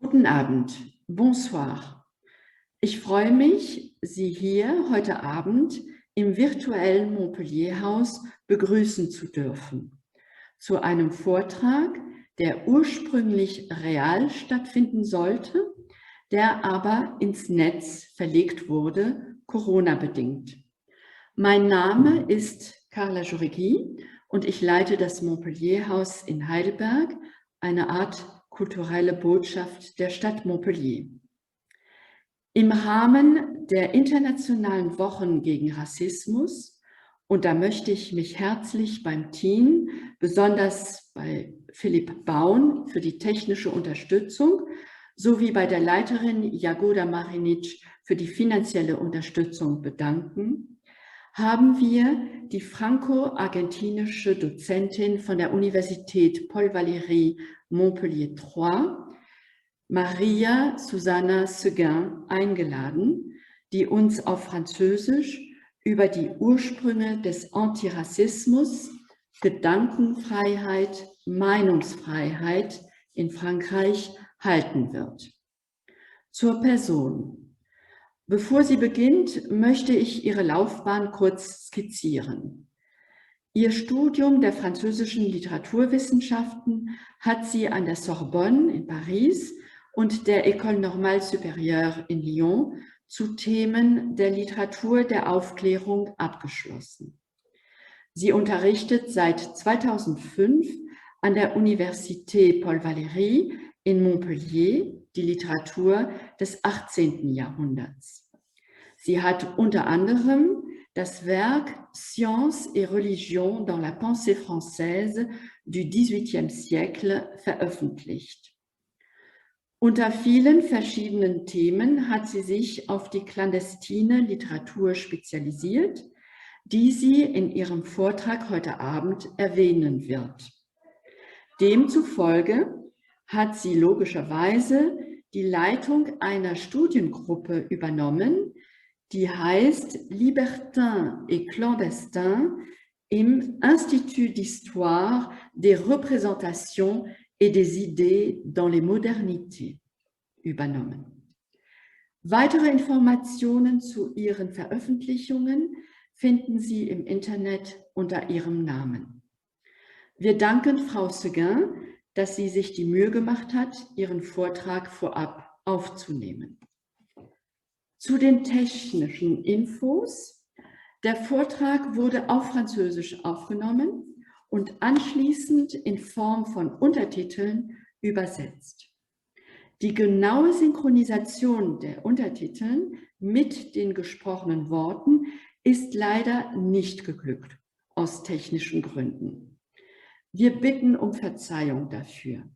Guten Abend, bonsoir. Ich freue mich, Sie hier heute Abend im virtuellen Montpellier-Haus begrüßen zu dürfen, zu einem Vortrag, der ursprünglich real stattfinden sollte, der aber ins Netz verlegt wurde, Corona-bedingt. Mein Name ist Carla Jauregui und ich leite das Montpellier-Haus in Heidelberg, eine Art kulturelle Botschaft der Stadt Montpellier. Im Rahmen der Internationalen Wochen gegen Rassismus, und da möchte ich mich herzlich beim Team, besonders bei Philipp Baun für die technische Unterstützung, sowie bei der Leiterin Jagoda Marinic für die finanzielle Unterstützung bedanken, haben wir die franco-argentinische Dozentin von der Universität Paul Valéry Montpellier III, Maria Susanna Seguin, eingeladen, die uns auf Französisch über die Ursprünge des Antirassismus, Gedankenfreiheit, Meinungsfreiheit in Frankreich halten wird. Zur Person. Bevor sie beginnt, möchte ich ihre Laufbahn kurz skizzieren. Ihr Studium der französischen Literaturwissenschaften hat sie an der Sorbonne in Paris und der École Normale Supérieure in Lyon zu Themen der Literatur der Aufklärung abgeschlossen. Sie unterrichtet seit 2005 an der Université Paul Valéry in Montpellier die Literatur des 18. Jahrhunderts. Sie hat unter anderem das Werk Science et Religion dans la pensée française du XVIIIe siècle veröffentlicht. Unter vielen verschiedenen Themen hat sie sich auf die clandestine Literatur spezialisiert, die sie in ihrem Vortrag heute Abend erwähnen wird. Demzufolge hat sie logischerweise die Leitung einer Studiengruppe übernommen, die heißt Libertin et Clandestin im Institut d'Histoire des Représentations et des Idées dans les Modernités übernommen. Weitere Informationen zu ihren Veröffentlichungen finden Sie im Internet unter ihrem Namen. Wir danken Frau Seguin, dass sie sich die Mühe gemacht hat, ihren Vortrag vorab aufzunehmen. Zu den technischen Infos. Der Vortrag wurde auf Französisch aufgenommen und anschließend in Form von Untertiteln übersetzt. Die genaue Synchronisation der Untertiteln mit den gesprochenen Worten ist leider nicht geglückt, aus technischen Gründen. Wir bitten um Verzeihung dafür.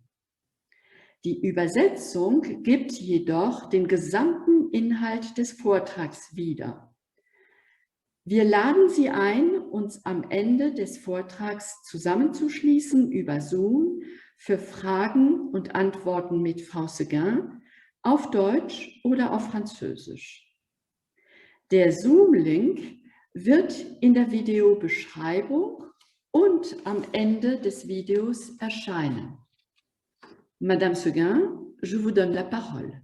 Die Übersetzung gibt jedoch den gesamten Inhalt des Vortrags wieder. Wir laden Sie ein, uns am Ende des Vortrags zusammenzuschließen über Zoom für Fragen und Antworten mit Frau Seguin auf Deutsch oder auf Französisch. Der Zoom-Link wird in der Videobeschreibung und am Ende des Videos erscheinen. Madame Seguin, je vous donne la parole.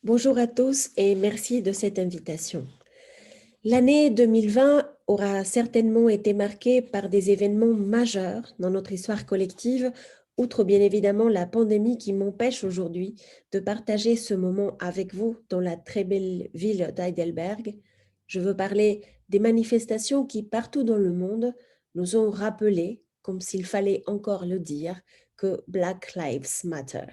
Bonjour à tous et merci de cette invitation. L'année 2020 aura certainement été marquée par des événements majeurs dans notre histoire collective, outre bien évidemment la pandémie qui m'empêche aujourd'hui de partager ce moment avec vous dans la très belle ville d'Heidelberg. Je veux parler des manifestations qui, partout dans le monde, nous ont rappelé, comme s'il fallait encore le dire, que Black Lives Matter.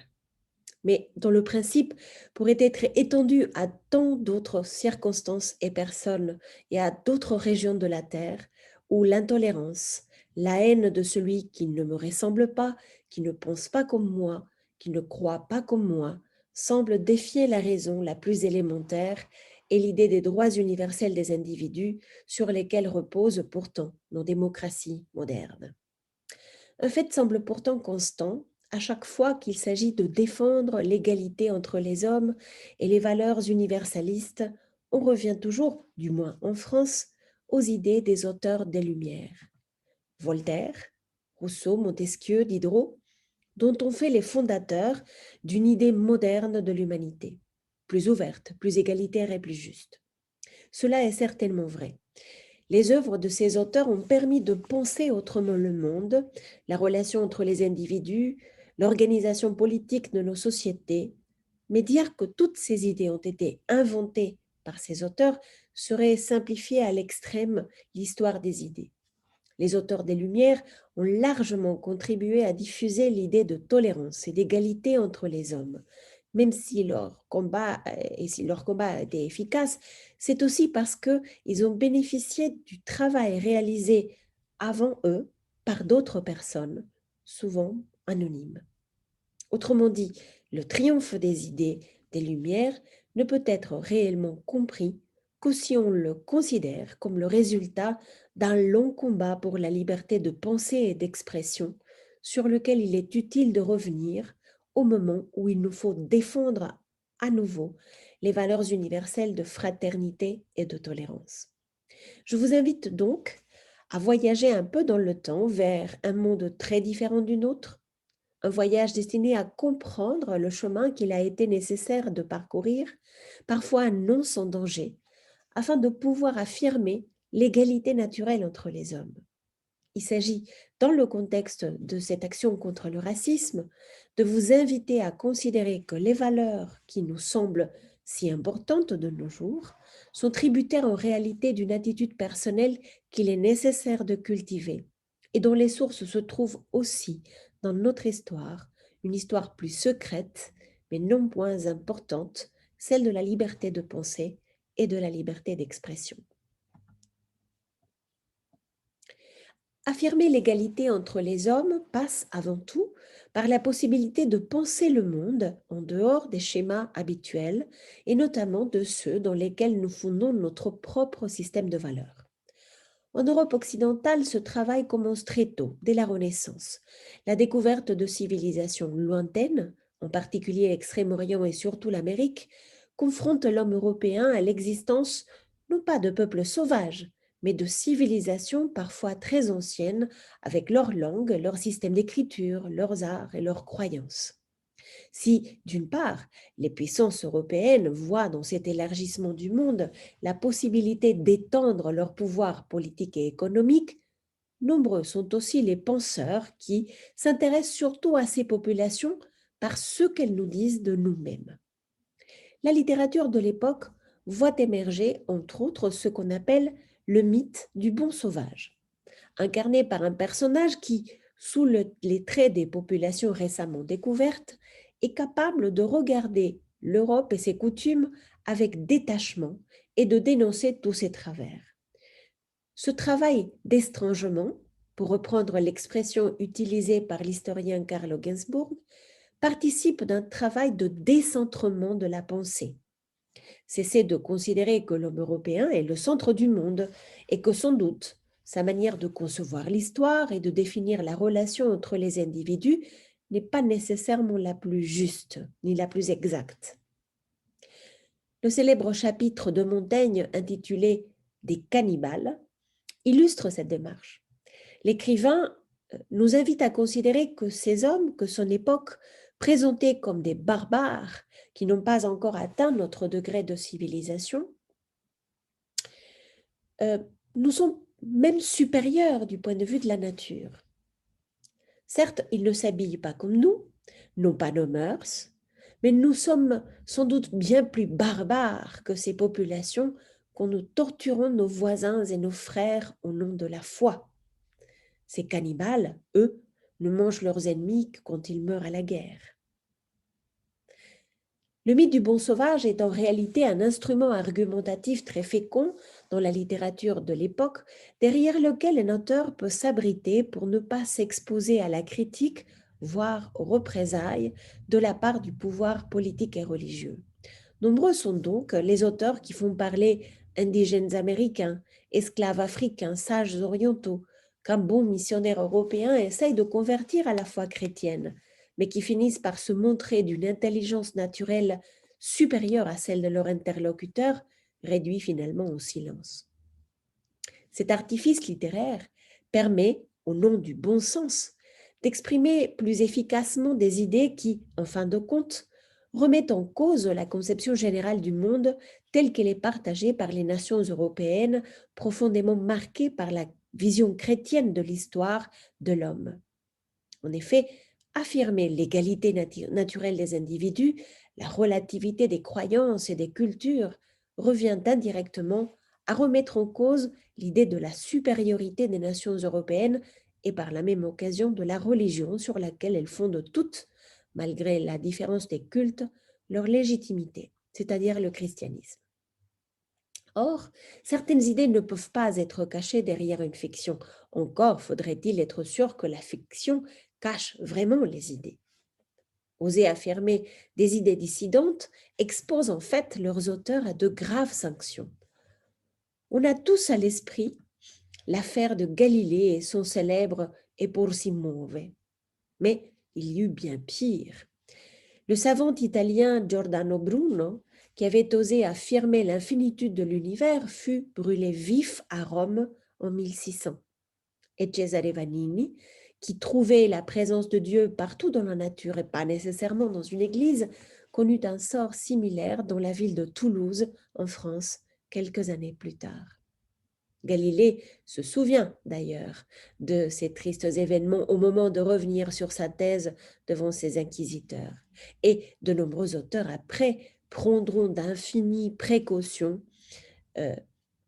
Mais dont le principe pourrait être étendu à tant d'autres circonstances et personnes et à d'autres régions de la Terre où l'intolérance, la haine de celui qui ne me ressemble pas, qui ne pense pas comme moi, qui ne croit pas comme moi, semble défier la raison la plus élémentaire et l'idée des droits universels des individus sur lesquels reposent pourtant nos démocraties modernes. Un fait semble pourtant constant à chaque fois qu'il s'agit de défendre l'égalité entre les hommes et les valeurs universalistes. On revient toujours, du moins en France, aux idées des auteurs des Lumières. Voltaire, Rousseau, Montesquieu, Diderot, dont on fait les fondateurs d'une idée moderne de l'humanité, plus ouverte, plus égalitaire et plus juste. Cela est certainement vrai. Les œuvres de ces auteurs ont permis de penser autrement le monde, la relation entre les individus, l'organisation politique de nos sociétés, mais dire que toutes ces idées ont été inventées par ces auteurs serait simplifier à l'extrême l'histoire des idées. Les auteurs des Lumières ont largement contribué à diffuser l'idée de tolérance et d'égalité entre les hommes. Même si leur combat a été efficace, c'est aussi parce qu'ils ont bénéficié du travail réalisé avant eux par d'autres personnes, souvent anonymes. Autrement dit, le triomphe des idées, des Lumières, ne peut être réellement compris que si on le considère comme le résultat d'un long combat pour la liberté de pensée et d'expression, sur lequel il est utile de revenir au moment où il nous faut défendre à nouveau les valeurs universelles de fraternité et de tolérance. Je vous invite donc à voyager un peu dans le temps vers un monde très différent du nôtre, un voyage destiné à comprendre le chemin qu'il a été nécessaire de parcourir, parfois non sans danger, afin de pouvoir affirmer l'égalité naturelle entre les hommes. Il s'agit, dans le contexte de cette action contre le racisme, de vous inviter à considérer que les valeurs qui nous semblent si importantes de nos jours sont tributaires en réalité d'une attitude personnelle qu'il est nécessaire de cultiver et dont les sources se trouvent aussi dans notre histoire, une histoire plus secrète, mais non moins importante, celle de la liberté de penser et de la liberté d'expression. Affirmer l'égalité entre les hommes passe avant tout par la possibilité de penser le monde en dehors des schémas habituels et notamment de ceux dans lesquels nous fondons notre propre système de valeurs. En Europe occidentale, ce travail commence très tôt, dès la Renaissance. La découverte de civilisations lointaines, en particulier l'Extrême-Orient et surtout l'Amérique, confronte l'homme européen à l'existence non pas de peuples sauvages, mais de civilisations parfois très anciennes, avec leur langue, leur système d'écriture, leurs arts et leurs croyances. Si, d'une part, les puissances européennes voient dans cet élargissement du monde la possibilité d'étendre leur pouvoir politique et économique, nombreux sont aussi les penseurs qui s'intéressent surtout à ces populations par ce qu'elles nous disent de nous-mêmes. La littérature de l'époque voit émerger, entre autres, ce qu'on appelle le mythe du bon sauvage, incarné par un personnage qui, sous les traits des populations récemment découvertes, est capable de regarder l'Europe et ses coutumes avec détachement et de dénoncer tous ses travers. Ce travail d'estrangement, pour reprendre l'expression utilisée par l'historien Carlo Ginzburg, participe d'un travail de décentrement de la pensée. Cesser de considérer que l'homme européen est le centre du monde et que sans doute sa manière de concevoir l'histoire et de définir la relation entre les individus n'est pas nécessairement la plus juste ni la plus exacte. Le célèbre chapitre de Montaigne intitulé « Des cannibales » illustre cette démarche. L'écrivain nous invite à considérer que ces hommes, que son époque, présentés comme des barbares qui n'ont pas encore atteint notre degré de civilisation, nous sont même supérieurs du point de vue de la nature. Certes, ils ne s'habillent pas comme nous, n'ont pas nos mœurs, mais nous sommes sans doute bien plus barbares que ces populations quand nous torturons nos voisins et nos frères au nom de la foi. Ces cannibales, eux, ne mangent leurs ennemis que quand ils meurent à la guerre. Le mythe du bon sauvage est en réalité un instrument argumentatif très fécond dans la littérature de l'époque, derrière lequel un auteur peut s'abriter pour ne pas s'exposer à la critique, voire aux représailles, de la part du pouvoir politique et religieux. Nombreux sont donc les auteurs qui font parler indigènes américains, esclaves africains, sages orientaux, qu'un bon missionnaire européen essaye de convertir à la foi chrétienne, mais qui finissent par se montrer d'une intelligence naturelle supérieure à celle de leur interlocuteur, réduit finalement au silence. Cet artifice littéraire permet, au nom du bon sens, d'exprimer plus efficacement des idées qui, en fin de compte, remettent en cause la conception générale du monde telle qu'elle est partagée par les nations européennes, profondément marquées par la vision chrétienne de l'histoire de l'homme. En effet, affirmer l'égalité naturelle des individus, la relativité des croyances et des cultures revient indirectement à remettre en cause l'idée de la supériorité des nations européennes et par la même occasion de la religion sur laquelle elles fondent toutes, malgré la différence des cultes, leur légitimité, c'est-à-dire le christianisme. Or, certaines idées ne peuvent pas être cachées derrière une fiction. Encore faudrait-il être sûr que la fiction cache vraiment les idées. Oser affirmer des idées dissidentes expose en fait leurs auteurs à de graves sanctions. On a tous à l'esprit l'affaire de Galilée et son célèbre « E por si muove ». Mais il y eut bien pire. Le savant italien Giordano Bruno, qui avait osé affirmer l'infinitude de l'univers, fut brûlé vif à Rome en 1600. Et Cesare Vanini, qui trouvait la présence de Dieu partout dans la nature et pas nécessairement dans une église, connut un sort similaire dans la ville de Toulouse, en France, quelques années plus tard. Galilée se souvient d'ailleurs de ces tristes événements au moment de revenir sur sa thèse devant ses inquisiteurs. Et de nombreux auteurs après prendront d'infinies précautions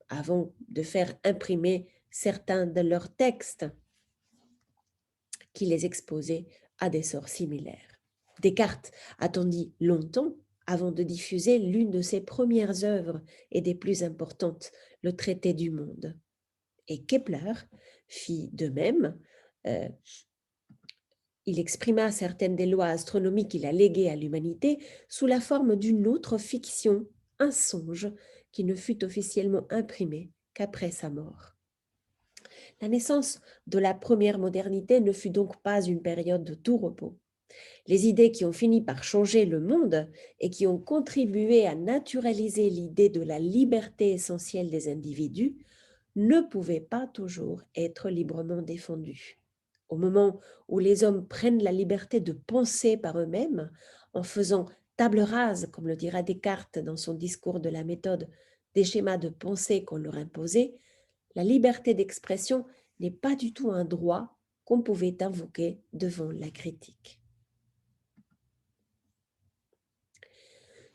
avant de faire imprimer certains de leurs textes qui les exposaient à des sorts similaires. Descartes attendit longtemps avant de diffuser l'une de ses premières œuvres et des plus importantes, le Traité du monde. Et Kepler fit de même. Il exprima certaines des lois astronomiques qu'il a léguées à l'humanité sous la forme d'une autre fiction, un songe, qui ne fut officiellement imprimé qu'après sa mort. La naissance de la première modernité ne fut donc pas une période de tout repos. Les idées qui ont fini par changer le monde et qui ont contribué à naturaliser l'idée de la liberté essentielle des individus ne pouvaient pas toujours être librement défendues. Au moment où les hommes prennent la liberté de penser par eux-mêmes, en faisant table rase, comme le dira Descartes dans son discours de la méthode, des schémas de pensée qu'on leur imposait, la liberté d'expression n'est pas du tout un droit qu'on pouvait invoquer devant la critique.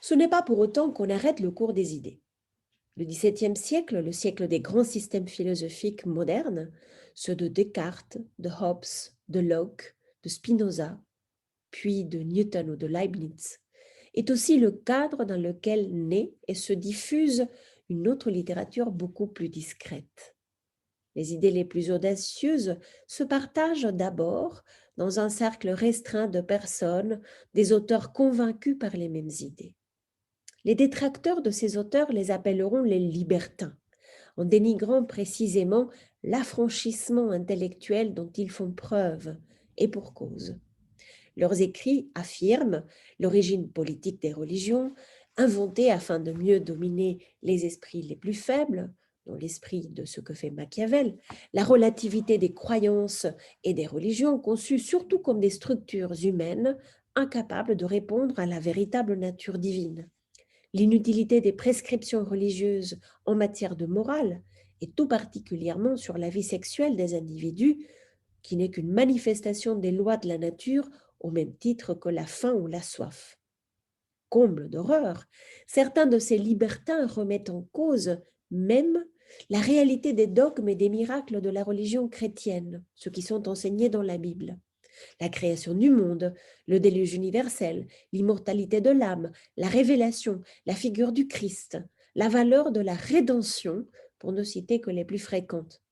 Ce n'est pas pour autant qu'on arrête le cours des idées. Le XVIIe siècle, le siècle des grands systèmes philosophiques modernes, ceux de Descartes, de Hobbes, de Locke, de Spinoza, puis de Newton ou de Leibniz, est aussi le cadre dans lequel naît et se diffuse une autre littérature beaucoup plus discrète. Les idées les plus audacieuses se partagent d'abord dans un cercle restreint de personnes, des auteurs convaincus par les mêmes idées. Les détracteurs de ces auteurs les appelleront les libertins, en dénigrant précisément l'affranchissement intellectuel dont ils font preuve, et pour cause. Leurs écrits affirment l'origine politique des religions, inventées afin de mieux dominer les esprits les plus faibles, dont l'esprit de ce que fait Machiavel, la relativité des croyances et des religions conçues surtout comme des structures humaines incapables de répondre à la véritable nature divine, l'inutilité des prescriptions religieuses en matière de morale, et tout particulièrement sur la vie sexuelle des individus, qui n'est qu'une manifestation des lois de la nature au même titre que la faim ou la soif. Comble d'horreur, certains de ces libertins remettent en cause même la réalité des dogmes et des miracles de la religion chrétienne, ceux qui sont enseignés dans la Bible. La création du monde, le déluge universel, l'immortalité de l'âme, la révélation, la figure du Christ, la valeur de la rédemption, pour ne citer que les plus fréquentes.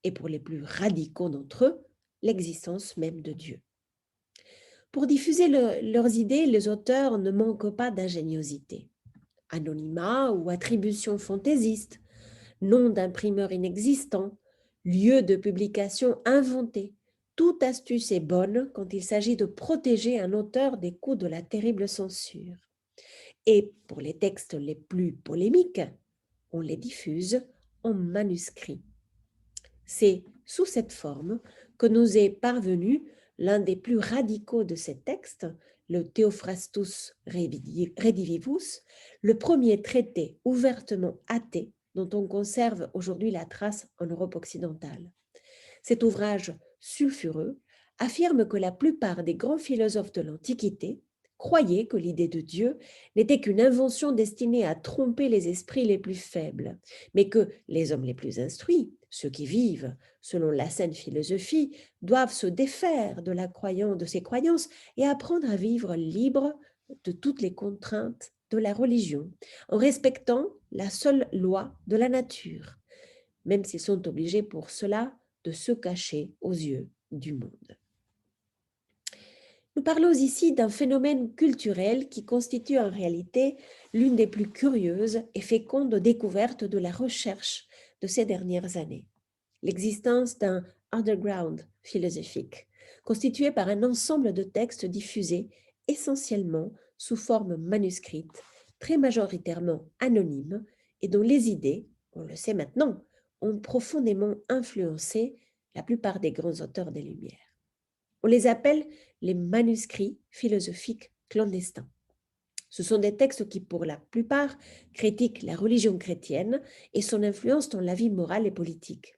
Et pour les plus radicaux d'entre eux, l'existence même de Dieu. Pour diffuser leurs idées, les auteurs ne manquent pas d'ingéniosité. Anonymat ou attribution fantaisiste, nom d'imprimeur inexistant, lieu de publication inventé, toute astuce est bonne quand il s'agit de protéger un auteur des coups de la terrible censure. Et pour les textes les plus polémiques, on les diffuse en manuscrit. C'est sous cette forme que nous est parvenu l'un des plus radicaux de ces textes, le Theophrastus Redivivus, le premier traité ouvertement athée dont on conserve aujourd'hui la trace en Europe occidentale. Cet ouvrage sulfureux affirme que la plupart des grands philosophes de l'Antiquité croyaient que l'idée de Dieu n'était qu'une invention destinée à tromper les esprits les plus faibles, mais que les hommes les plus instruits, ceux qui vivent selon la saine philosophie, doivent se défaire de ces croyances et apprendre à vivre libres de toutes les contraintes de la religion, en respectant la seule loi de la nature, même s'ils sont obligés pour cela de se cacher aux yeux du monde. Nous parlons ici d'un phénomène culturel qui constitue en réalité l'une des plus curieuses et fécondes découvertes de la recherche de ces dernières années. L'existence d'un underground philosophique, constitué par un ensemble de textes diffusés essentiellement sous forme manuscrite, très majoritairement anonymes, et dont les idées, on le sait maintenant, ont profondément influencé la plupart des grands auteurs des Lumières. On les appelle les manuscrits philosophiques clandestins. Ce sont des textes qui, pour la plupart, critiquent la religion chrétienne et son influence dans la vie morale et politique,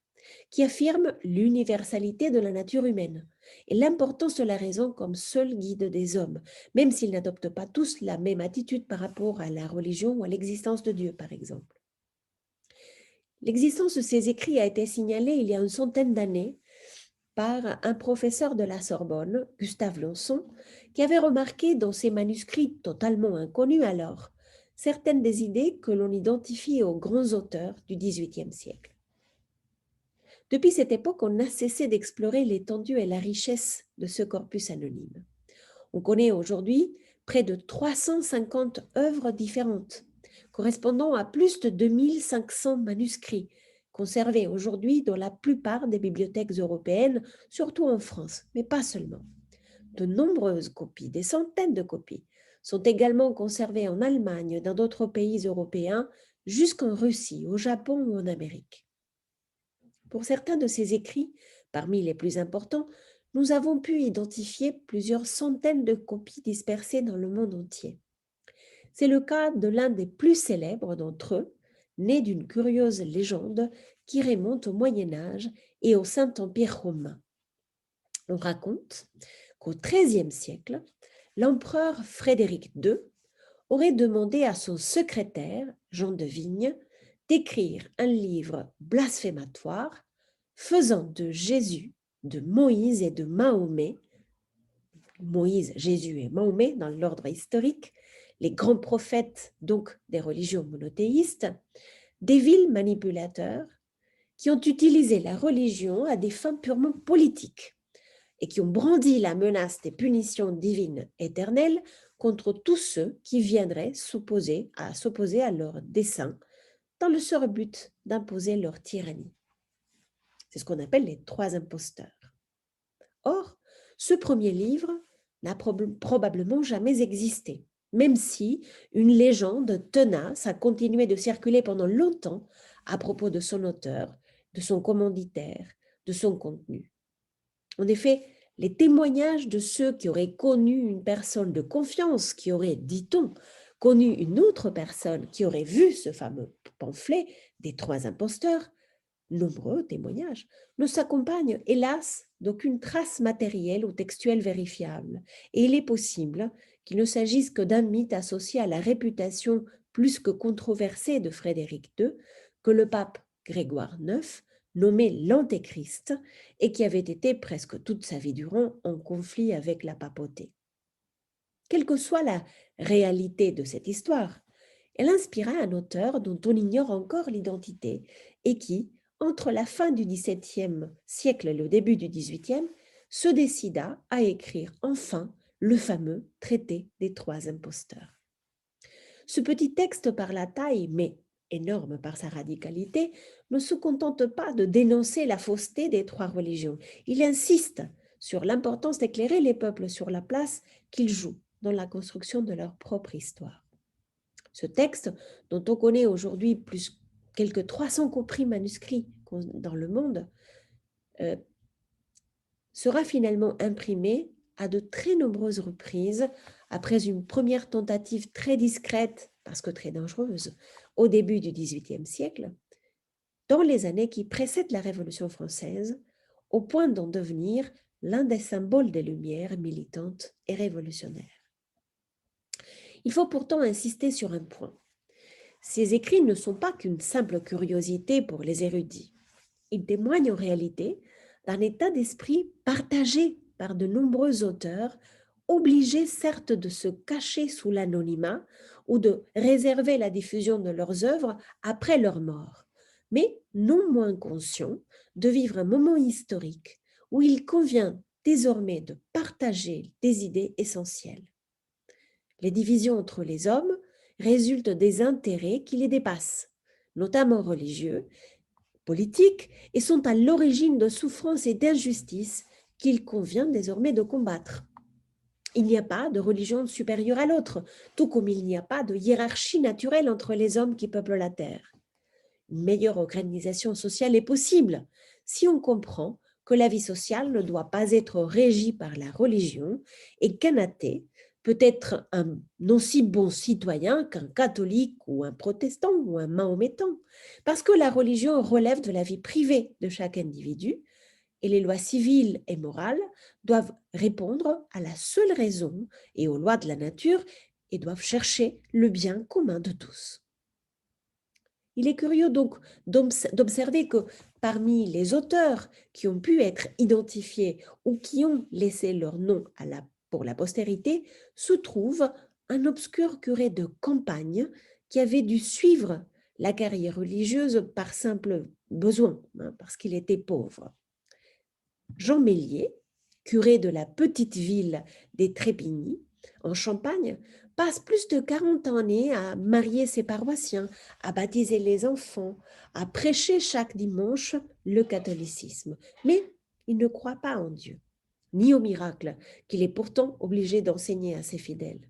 qui affirment l'universalité de la nature humaine et l'importance de la raison comme seul guide des hommes, même s'ils n'adoptent pas tous la même attitude par rapport à la religion ou à l'existence de Dieu, par exemple. L'existence de ces écrits a été signalée il y a une centaine d'années par un professeur de la Sorbonne, Gustave Lançon, qui avait remarqué dans ces manuscrits totalement inconnus alors certaines des idées que l'on identifie aux grands auteurs du XVIIIe siècle. Depuis cette époque, on n'a cessé d'explorer l'étendue et la richesse de ce corpus anonyme. On connaît aujourd'hui près de 350 œuvres différentes, correspondant à plus de 2500 manuscrits, conservés aujourd'hui dans la plupart des bibliothèques européennes, surtout en France, mais pas seulement. De nombreuses copies, des centaines de copies, sont également conservées en Allemagne et dans d'autres pays européens, jusqu'en Russie, au Japon ou en Amérique. Pour certains de ces écrits, parmi les plus importants, nous avons pu identifier plusieurs centaines de copies dispersées dans le monde entier. C'est le cas de l'un des plus célèbres d'entre eux, né d'une curieuse légende qui remonte au Moyen Âge et au Saint-Empire romain. On raconte qu'au XIIIe siècle, l'empereur Frédéric II aurait demandé à son secrétaire, Jean de Vigne, d'écrire un livre blasphématoire faisant de Jésus, de Moïse et de Mahomet, Moïse, Jésus et Mahomet dans l'ordre historique, les grands prophètes donc des religions monothéistes, des vils manipulateurs qui ont utilisé la religion à des fins purement politiques et qui ont brandi la menace des punitions divines éternelles contre tous ceux qui viendraient s'opposer à leur dessein dans le seul but d'imposer leur tyrannie. C'est ce qu'on appelle les trois imposteurs. Or, ce premier livre n'a probablement jamais existé, même si une légende tenace a continué de circuler pendant longtemps à propos de son auteur, de son commanditaire, de son contenu. En effet, les témoignages de ceux qui auraient connu une personne de confiance, qui aurait, dit-on, connu une autre personne qui aurait vu ce fameux pamphlet des trois imposteurs, nombreux témoignages, ne s'accompagnent, hélas, d'aucune trace matérielle ou textuelle vérifiable. Et il est possible qu'il ne s'agisse que d'un mythe associé à la réputation plus que controversée de Frédéric II, que le pape Grégoire IX, nommé l'Antéchrist, et qui avait été presque toute sa vie durant en conflit avec la papauté. Quelle que soit la réalité de cette histoire, elle inspira un auteur dont on ignore encore l'identité et qui, entre la fin du XVIIe siècle et le début du XVIIIe, se décida à écrire enfin le fameux traité des trois imposteurs. Ce petit texte par la taille, mais énorme par sa radicalité, ne se contente pas de dénoncer la fausseté des trois religions. Il insiste sur l'importance d'éclairer les peuples sur la place qu'ils jouent dans la construction de leur propre histoire. Ce texte, dont on connaît aujourd'hui plus quelques 300 copies manuscrits dans le monde, sera finalement imprimé à de très nombreuses reprises après une première tentative très discrète, parce que très dangereuse, au début du XVIIIe siècle, dans les années qui précèdent la Révolution française, au point d'en devenir l'un des symboles des Lumières militantes et révolutionnaires. Il faut pourtant insister sur un point. Ces écrits ne sont pas qu'une simple curiosité pour les érudits. Ils témoignent en réalité d'un état d'esprit partagé par de nombreux auteurs, obligés certes de se cacher sous l'anonymat ou de réserver la diffusion de leurs œuvres après leur mort, mais non moins conscients de vivre un moment historique où il convient désormais de partager des idées essentielles. Les divisions entre les hommes résultent des intérêts qui les dépassent, notamment religieux, politiques, et sont à l'origine de souffrances et d'injustices qu'il convient désormais de combattre. Il n'y a pas de religion supérieure à l'autre, tout comme il n'y a pas de hiérarchie naturelle entre les hommes qui peuplent la terre. Une meilleure organisation sociale est possible si on comprend que la vie sociale ne doit pas être régie par la religion et qu'un athée peut être un aussi bon citoyen qu'un catholique ou un protestant ou un mahométan, parce que la religion relève de la vie privée de chaque individu et les lois civiles et morales doivent répondre à la seule raison et aux lois de la nature et doivent chercher le bien commun de tous. Il est curieux donc d'observer que parmi les auteurs qui ont pu être identifiés ou qui ont laissé leur nom pour la postérité se trouve un obscur curé de campagne qui avait dû suivre la carrière religieuse par simple besoin, parce qu'il était pauvre. Jean Mélier, curé de la petite ville des Trépigny, en Champagne, passe plus de 40 années à marier ses paroissiens, à baptiser les enfants, à prêcher chaque dimanche le catholicisme. Mais il ne croit pas en Dieu, ni au miracle qu'il est pourtant obligé d'enseigner à ses fidèles.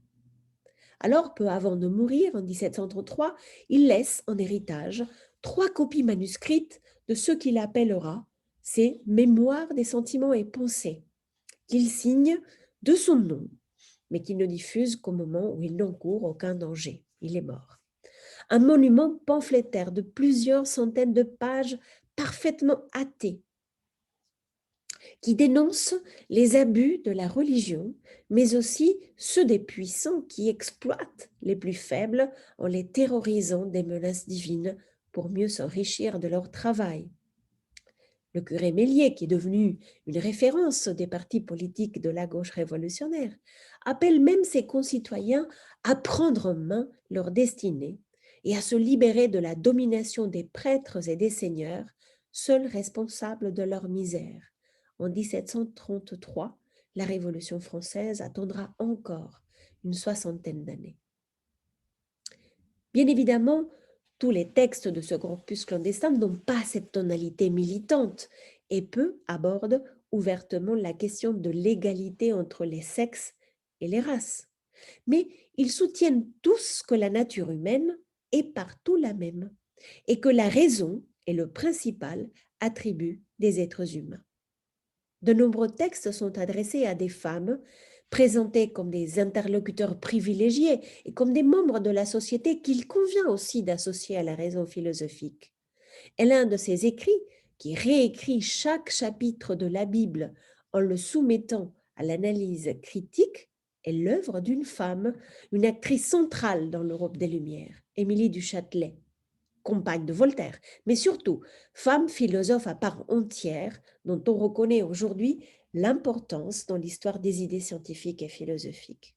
Alors, peu avant de mourir, en 1733, il laisse en héritage 3 copies manuscrites de ce qu'il appellera ses Mémoires des sentiments et pensées, qu'il signe de son nom, mais qu'il ne diffuse qu'au moment où il n'encourt aucun danger. Il est mort. Un monument pamphlétaire de plusieurs centaines de pages parfaitement athée, qui dénonce les abus de la religion, mais aussi ceux des puissants qui exploitent les plus faibles en les terrorisant des menaces divines pour mieux s'enrichir de leur travail. Le curé Mélier, qui est devenu une référence des partis politiques de la gauche révolutionnaire, appelle même ses concitoyens à prendre en main leur destinée et à se libérer de la domination des prêtres et des seigneurs, seuls responsables de leur misère. En 1733, la Révolution française attendra encore une 60aine d'années. Bien évidemment, tous les textes de ce corpus clandestin n'ont pas cette tonalité militante et peu abordent ouvertement la question de l'égalité entre les sexes et les races. Mais ils soutiennent tous que la nature humaine est partout la même et que la raison est le principal attribut des êtres humains. De nombreux textes sont adressés à des femmes présentés comme des interlocuteurs privilégiés et comme des membres de la société qu'il convient aussi d'associer à la raison philosophique. Et l'un de ces écrits, qui réécrit chaque chapitre de la Bible en le soumettant à l'analyse critique, est l'œuvre d'une femme, une actrice centrale dans l'Europe des Lumières, Émilie du Châtelet, compagne de Voltaire, mais surtout femme philosophe à part entière dont on reconnaît aujourd'hui l'importance dans l'histoire des idées scientifiques et philosophiques.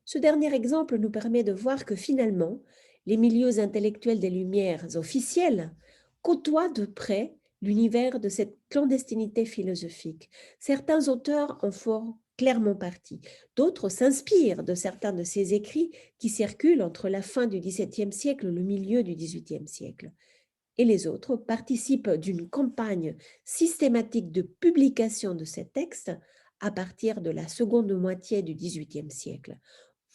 Ce dernier exemple nous permet de voir que finalement, les milieux intellectuels des Lumières officiels côtoient de près l'univers de cette clandestinité philosophique. Certains auteurs en font clairement partie. D'autres s'inspirent de certains de ces écrits qui circulent entre la fin du XVIIe siècle et le milieu du XVIIIe siècle. Et les autres participent d'une campagne systématique de publication de ces textes à partir de la seconde moitié du XVIIIe siècle.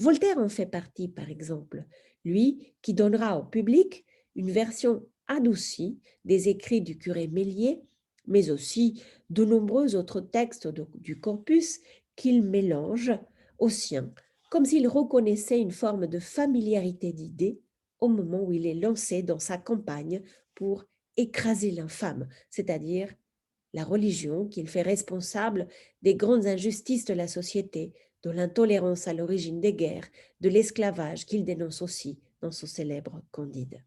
Voltaire en fait partie, par exemple, lui qui donnera au public une version adoucie des écrits du curé Mélier mais aussi de nombreux autres textes du corpus qu'il mélange aux siens, comme s'il reconnaissait une forme de familiarité d'idées au moment où il est lancé dans sa campagne pour écraser l'infâme, c'est-à-dire la religion qu'il fait responsable des grandes injustices de la société, de l'intolérance à l'origine des guerres, de l'esclavage qu'il dénonce aussi dans son célèbre Candide.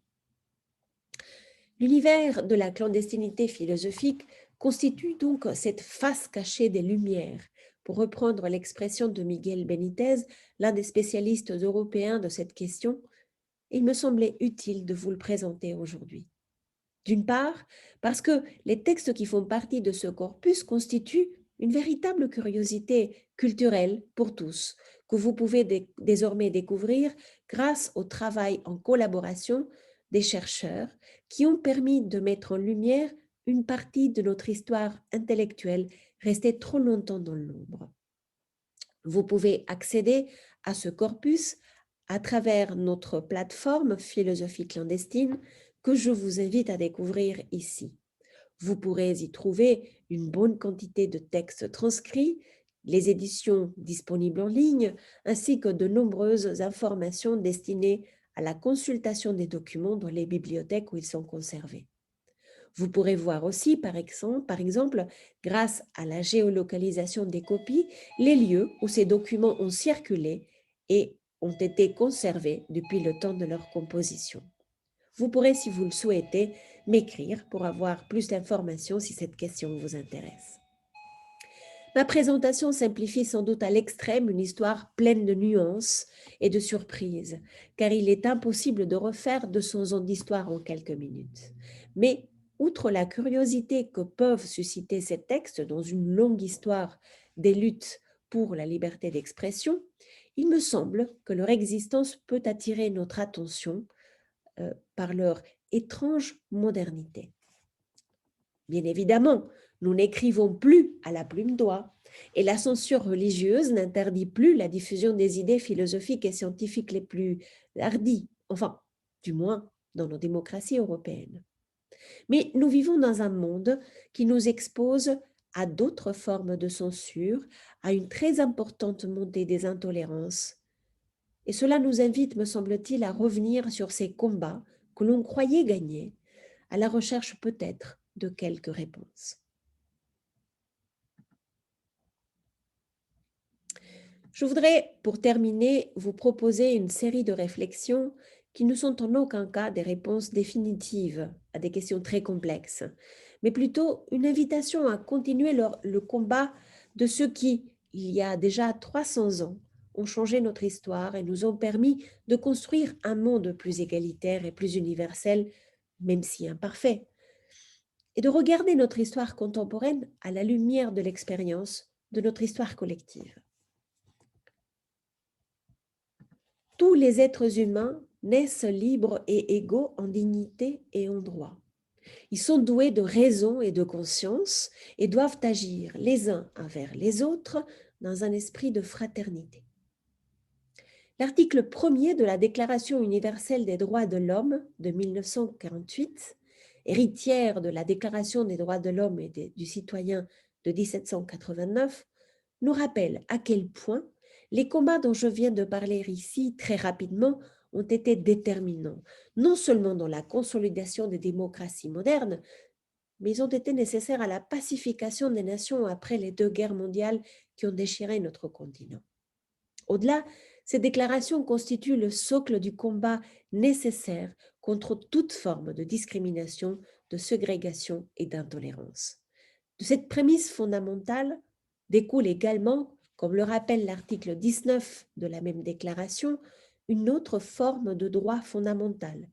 L'univers de la clandestinité philosophique constitue donc cette face cachée des Lumières, pour reprendre l'expression de Miguel Benítez, l'un des spécialistes européens de cette question. Il me semblait utile de vous le présenter aujourd'hui. D'une part, parce que les textes qui font partie de ce corpus constituent une véritable curiosité culturelle pour tous, que vous pouvez désormais découvrir grâce au travail en collaboration des chercheurs qui ont permis de mettre en lumière une partie de notre histoire intellectuelle restée trop longtemps dans l'ombre. Vous pouvez accéder à ce corpus à travers notre plateforme Philosophie clandestine que je vous invite à découvrir ici. Vous pourrez y trouver une bonne quantité de textes transcrits, les éditions disponibles en ligne, ainsi que de nombreuses informations destinées à la consultation des documents dans les bibliothèques où ils sont conservés. Vous pourrez voir aussi, par exemple, grâce à la géolocalisation des copies, les lieux où ces documents ont circulé et ont été conservés depuis le temps de leur composition. Vous pourrez, si vous le souhaitez, m'écrire pour avoir plus d'informations si cette question vous intéresse. Ma présentation simplifie sans doute à l'extrême une histoire pleine de nuances et de surprises, car il est impossible de refaire 200 ans d'histoire en quelques minutes. Mais outre la curiosité que peuvent susciter ces textes dans une longue histoire des luttes pour la liberté d'expression, il me semble que leur existence peut attirer notre attention par leur étrange modernité. Bien évidemment, nous n'écrivons plus à la plume d'oie et la censure religieuse n'interdit plus la diffusion des idées philosophiques et scientifiques les plus hardies, enfin, du moins dans nos démocraties européennes. Mais nous vivons dans un monde qui nous expose à d'autres formes de censure, à une très importante montée des intolérances. Et cela nous invite, me semble-t-il, à revenir sur ces combats que l'on croyait gagnés, à la recherche peut-être de quelques réponses. Je voudrais, pour terminer, vous proposer une série de réflexions qui ne sont en aucun cas des réponses définitives à des questions très complexes, mais plutôt une invitation à continuer le combat de ceux qui, il y a déjà 300 ans, ont changé notre histoire et nous ont permis de construire un monde plus égalitaire et plus universel, même si imparfait, et de regarder notre histoire contemporaine à la lumière de l'expérience de notre histoire collective. Tous les êtres humains naissent libres et égaux en dignité et en droit. Ils sont doués de raison et de conscience et doivent agir les uns envers les autres dans un esprit de fraternité. L'article 1er de la Déclaration universelle des droits de l'homme de 1948, héritière de la Déclaration des droits de l'homme et du citoyen de 1789, nous rappelle à quel point les combats dont je viens de parler ici très rapidement ont été déterminants, non seulement dans la consolidation des démocraties modernes, mais ils ont été nécessaires à la pacification des nations après les 2 guerres mondiales qui ont déchiré notre continent. Au-delà, ces déclarations constituent le socle du combat nécessaire contre toute forme de discrimination, de ségrégation et d'intolérance. De cette prémisse fondamentale découle également, comme le rappelle l'article 19 de la même déclaration, une autre forme de droit fondamental,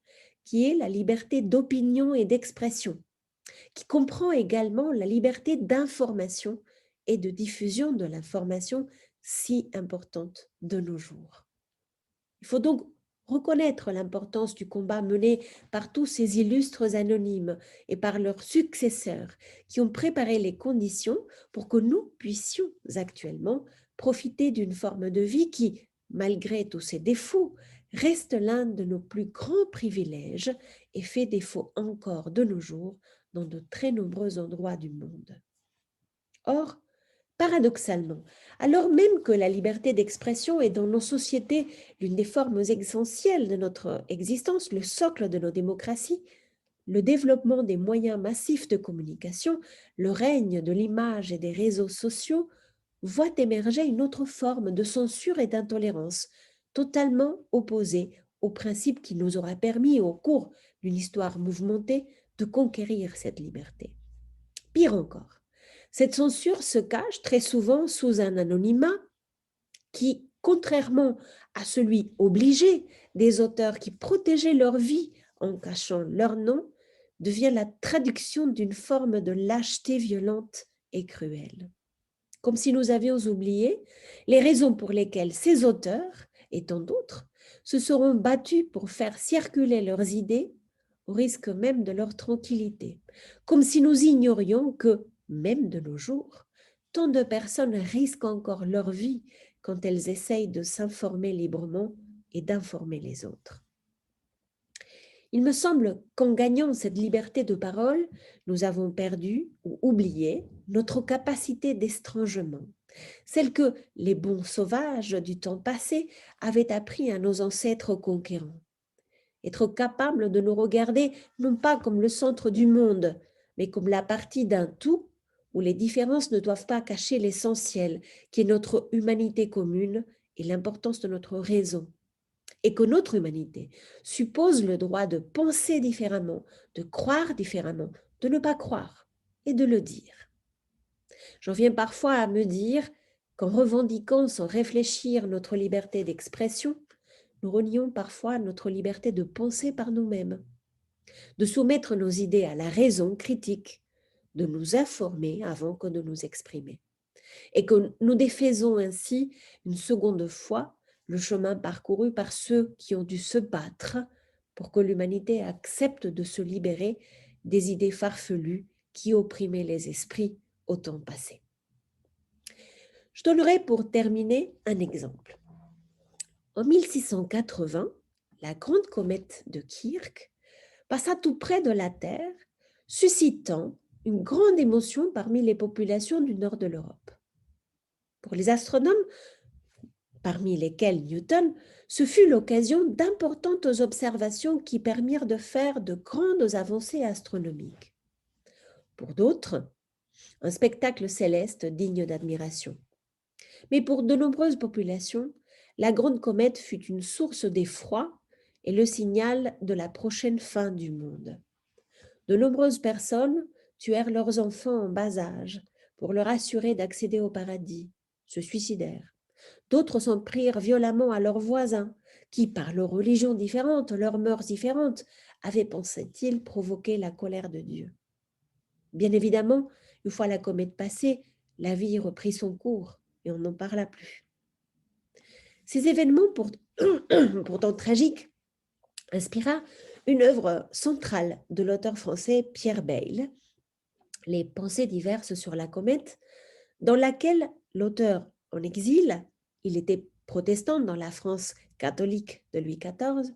qui est la liberté d'opinion et d'expression, qui comprend également la liberté d'information et de diffusion de l'information si importante de nos jours. Il faut donc reconnaître l'importance du combat mené par tous ces illustres anonymes et par leurs successeurs qui ont préparé les conditions pour que nous puissions actuellement profiter d'une forme de vie qui, malgré tous ses défauts, reste l'un de nos plus grands privilèges et fait défaut encore de nos jours dans de très nombreux endroits du monde. Or, paradoxalement, alors même que la liberté d'expression est dans nos sociétés l'une des formes essentielles de notre existence, le socle de nos démocraties, le développement des moyens massifs de communication, le règne de l'image et des réseaux sociaux voient émerger une autre forme de censure et d'intolérance, totalement opposée au principe qui nous aura permis, au cours d'une histoire mouvementée, de conquérir cette liberté. Pire encore, cette censure se cache très souvent sous un anonymat qui, contrairement à celui obligé des auteurs qui protégeaient leur vie en cachant leur nom, devient la traduction d'une forme de lâcheté violente et cruelle. Comme si nous avions oublié les raisons pour lesquelles ces auteurs, et tant d'autres, se seront battus pour faire circuler leurs idées au risque même de leur tranquillité. Comme si nous ignorions que, même de nos jours, tant de personnes risquent encore leur vie quand elles essayent de s'informer librement et d'informer les autres. Il me semble qu'en gagnant cette liberté de parole, nous avons perdu ou oublié notre capacité d'estrangement, celle que les bons sauvages du temps passé avaient appris à nos ancêtres conquérants. Être capable de nous regarder non pas comme le centre du monde, mais comme la partie d'un tout où les différences ne doivent pas cacher l'essentiel, qui est notre humanité commune et l'importance de notre raison, et que notre humanité suppose le droit de penser différemment, de croire différemment, de ne pas croire et de le dire. J'en viens parfois à me dire qu'en revendiquant sans réfléchir notre liberté d'expression, nous renions parfois notre liberté de penser par nous-mêmes, de soumettre nos idées à la raison critique, de nous informer avant que de nous exprimer, et que nous défaisons ainsi une seconde fois le chemin parcouru par ceux qui ont dû se battre pour que l'humanité accepte de se libérer des idées farfelues qui opprimaient les esprits au temps passé. Je donnerai pour terminer un exemple. En 1680, la grande comète de Kirk passa tout près de la Terre, suscitant une grande émotion parmi les populations du nord de l'Europe. Pour les astronomes, parmi lesquels Newton, ce fut l'occasion d'importantes observations qui permirent de faire de grandes avancées astronomiques. Pour d'autres, un spectacle céleste digne d'admiration. Mais pour de nombreuses populations, la grande comète fut une source d'effroi et le signal de la prochaine fin du monde. De nombreuses personnes tuèrent leurs enfants en bas âge pour leur assurer d'accéder au paradis, se suicidèrent. D'autres s'en prirent violemment à leurs voisins, qui, par leurs religions différentes, leurs mœurs différentes, avaient, pensait-il, provoqué la colère de Dieu. Bien évidemment, une fois la comète passée, la vie reprit son cours et on n'en parla plus. Ces événements, pourtant tragiques, inspira une œuvre centrale de l'auteur français Pierre Bayle, Les pensées diverses sur la comète, dans laquelle l'auteur, en exil, il était protestant dans la France catholique de Louis XIV,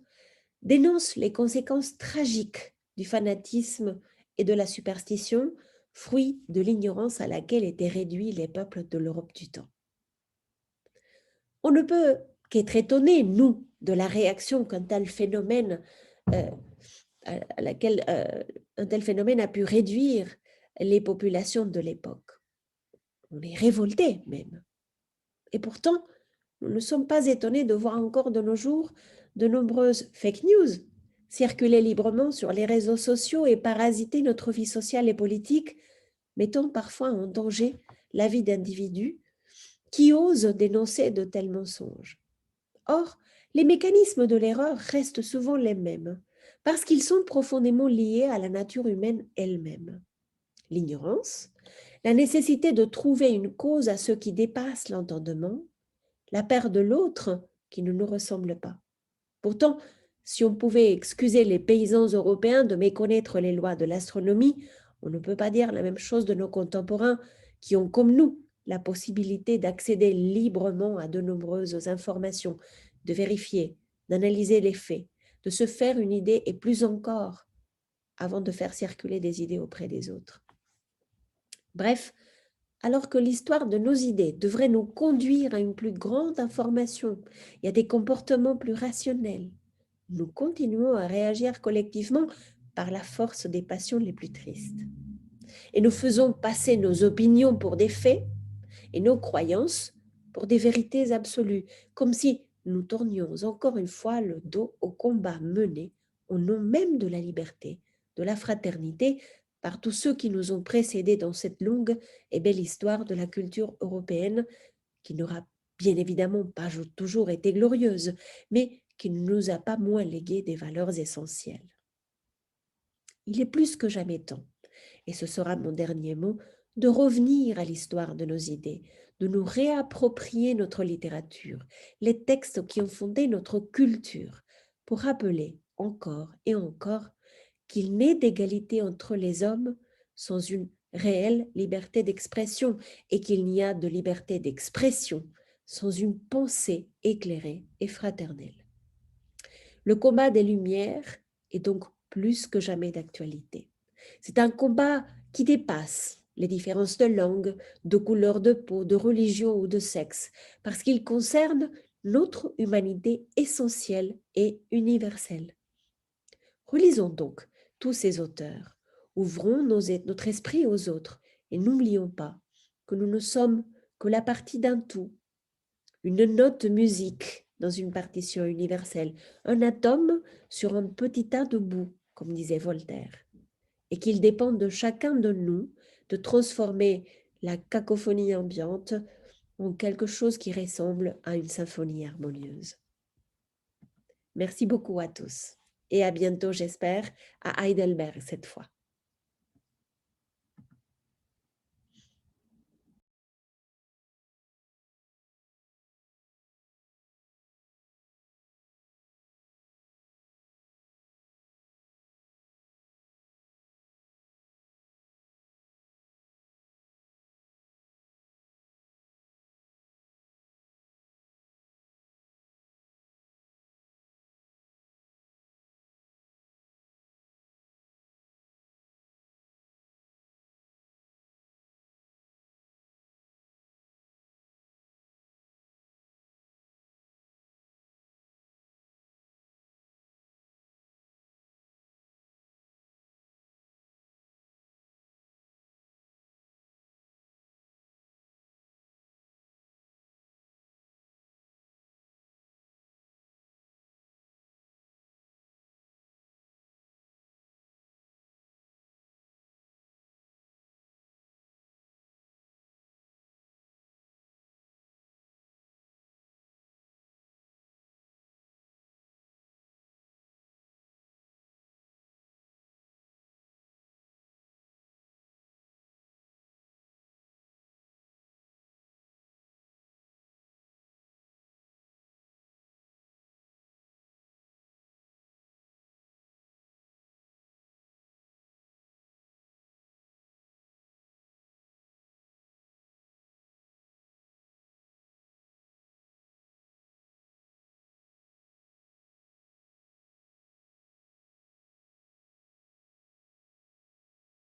dénonce les conséquences tragiques du fanatisme et de la superstition, fruit de l'ignorance à laquelle étaient réduits les peuples de l'Europe du temps. On ne peut qu'être étonné, nous, de la réaction qu'un tel phénomène, à laquelle un tel phénomène a pu réduire les populations de l'époque. On est révolté même. Et pourtant, nous ne sommes pas étonnés de voir encore de nos jours de nombreuses fake news circuler librement sur les réseaux sociaux et parasiter notre vie sociale et politique, mettant parfois en danger la vie d'individus qui osent dénoncer de tels mensonges. Or, les mécanismes de l'erreur restent souvent les mêmes, parce qu'ils sont profondément liés à la nature humaine elle-même. L'ignorance, la nécessité de trouver une cause à ce qui dépasse l'entendement, la peur de l'autre qui ne nous ressemble pas. Pourtant, si on pouvait excuser les paysans européens de méconnaître les lois de l'astronomie, on ne peut pas dire la même chose de nos contemporains qui ont, comme nous, la possibilité d'accéder librement à de nombreuses informations, de vérifier, d'analyser les faits, de se faire une idée et plus encore avant de faire circuler des idées auprès des autres. Bref, alors que l'histoire de nos idées devrait nous conduire à une plus grande information et à des comportements plus rationnels, nous continuons à réagir collectivement par la force des passions les plus tristes. Et nous faisons passer nos opinions pour des faits et nos croyances pour des vérités absolues, comme si nous tournions encore une fois le dos au combat mené au nom même de la liberté, de la fraternité, par tous ceux qui nous ont précédés dans cette longue et belle histoire de la culture européenne, qui n'aura bien évidemment pas toujours été glorieuse, mais qui ne nous a pas moins légué des valeurs essentielles. Il est plus que jamais temps, et ce sera mon dernier mot, de revenir à l'histoire de nos idées, de nous réapproprier notre littérature, les textes qui ont fondé notre culture, pour rappeler encore et encore qu'il n'est d'égalité entre les hommes sans une réelle liberté d'expression et qu'il n'y a de liberté d'expression sans une pensée éclairée et fraternelle. Le combat des Lumières est donc plus que jamais d'actualité. C'est un combat qui dépasse les différences de langue, de couleur de peau, de religion ou de sexe, parce qu'il concerne notre humanité essentielle et universelle. Relisons donc tous ces auteurs, ouvrons notre esprit aux autres et n'oublions pas que nous ne sommes que la partie d'un tout, une note de musique dans une partition universelle, un atome sur un petit tas de boue, comme disait Voltaire, et qu'il dépend de chacun de nous de transformer la cacophonie ambiante en quelque chose qui ressemble à une symphonie harmonieuse. Merci beaucoup à tous et à bientôt, j'espère, à Heidelberg cette fois.